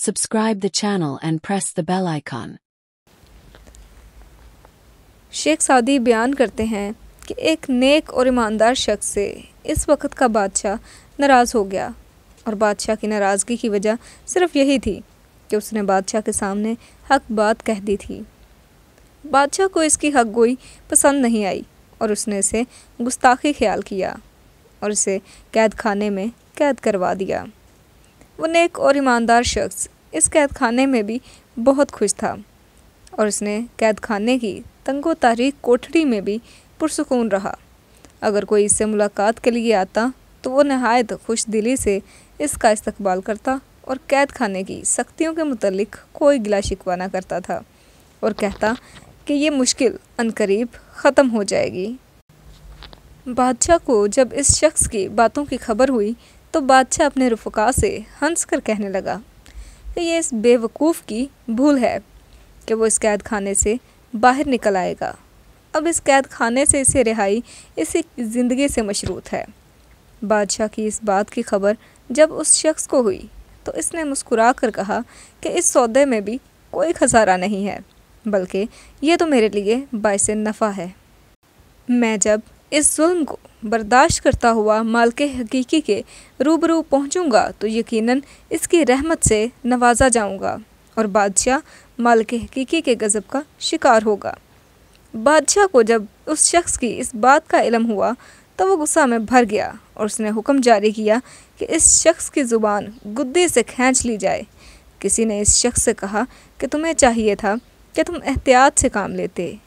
Subscribe the channel and press the bell icon. Sheikh सादी बयान करते हैं कि एक नेक और ईमानदार शख्स से इस वक्त का बादशाह नाराज़ हो गया और बादशाह की नाराज़गी की वजह सिर्फ यही थी कि उसने बादशाह के सामने हक बात कह दी थी। बादशाह को इसकी हक गोई पसंद नहीं आई और उसने इसे गुस्ताखी ख्याल किया और इसे कैद खाने में कैद करवा दिया। वो नेक और ईमानदार शख्स इस कैद खाने में भी बहुत खुश था और उसने कैद खाने की तंगो तारीख कोठड़ी में भी पुरसुकून रहा। अगर कोई इससे मुलाकात के लिए आता तो वो नहायत खुश दिली से इसका इस्तकबाल करता और कैद खाने की सख्तियों के मुतल्लिक कोई गिला शिकवा ना करता था और कहता कि ये मुश्किल अनकरीब ख़त्म हो जाएगी। बादशाह को जब इस शख्स की बातों की खबर हुई तो बादशाह अपने रुफ़क़ा से हंस कर कहने लगा कि ये इस बेवकूफ़ की भूल है कि वो इस कैद खाने से बाहर निकल आएगा। अब इस कैद खाने से इसे रिहाई इसी ज़िंदगी से मशरूत है। बादशाह की इस बात की खबर जब उस शख्स को हुई तो इसने मुस्कुरा कर कहा कि इस सौदे में भी कोई खसारा नहीं है, बल्कि ये तो मेरे लिए बाइस नफ़ा है। मैं जब इस जुल्म को बर्दाश्त करता हुआ मालिक हकीकी के रूबरू पहुंचूंगा तो यकीनन इसकी रहमत से नवाजा जाऊंगा और बादशाह मालिक हकीकी के गज़ब का शिकार होगा। बादशाह को जब उस शख्स की इस बात का इल्म हुआ तो वो गुस्सा में भर गया और उसने हुक्म जारी किया कि इस शख्स की ज़ुबान गुद्दे से खींच ली जाए। किसी ने इस शख्स से कहा कि तुम्हें चाहिए था कि तुम एहतियात से काम लेते।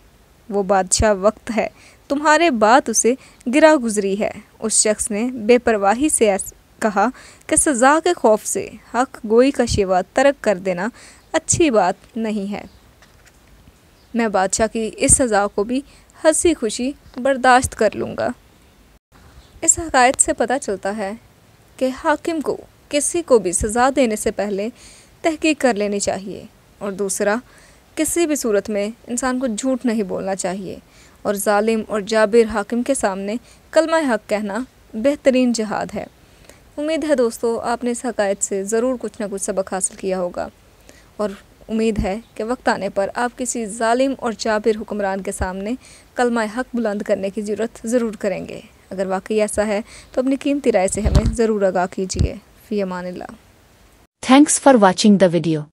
वो बादशाह वक्त है, तुम्हारे बात उसे गिरा गुजरी है। उस शख्स ने बेपरवाही से कहा कि सज़ा के खौफ से हक गोई का शिवा तर्क कर देना अच्छी बात नहीं है। मैं बादशाह की इस सज़ा को भी हंसी खुशी बर्दाश्त कर लूँगा। इस हक़ायक़ से पता चलता है कि हाकिम को किसी को भी सज़ा देने से पहले तहकीक कर लेनी चाहिए और दूसरा, किसी भी सूरत में इंसान को झूठ नहीं बोलना चाहिए और जालिम और जाबिर हाकिम के सामने कलमा हक कहना बेहतरीन जिहाद है। उम्मीद है दोस्तों आपने इस हक़ायक़ से ज़रूर कुछ ना कुछ सबक हासिल किया होगा और उम्मीद है कि वक्त आने पर आप किसी जालिम और जाबिर हुक्मरान के सामने कलमा हक बुलंद करने की ज़रूरत ज़रूर करेंगे। अगर वाकई ऐसा है तो अपनी कीमती राय से हमें ज़रूर आगाह कीजिए। फ़ी अमानिल्लाह। Thanks for watching the video.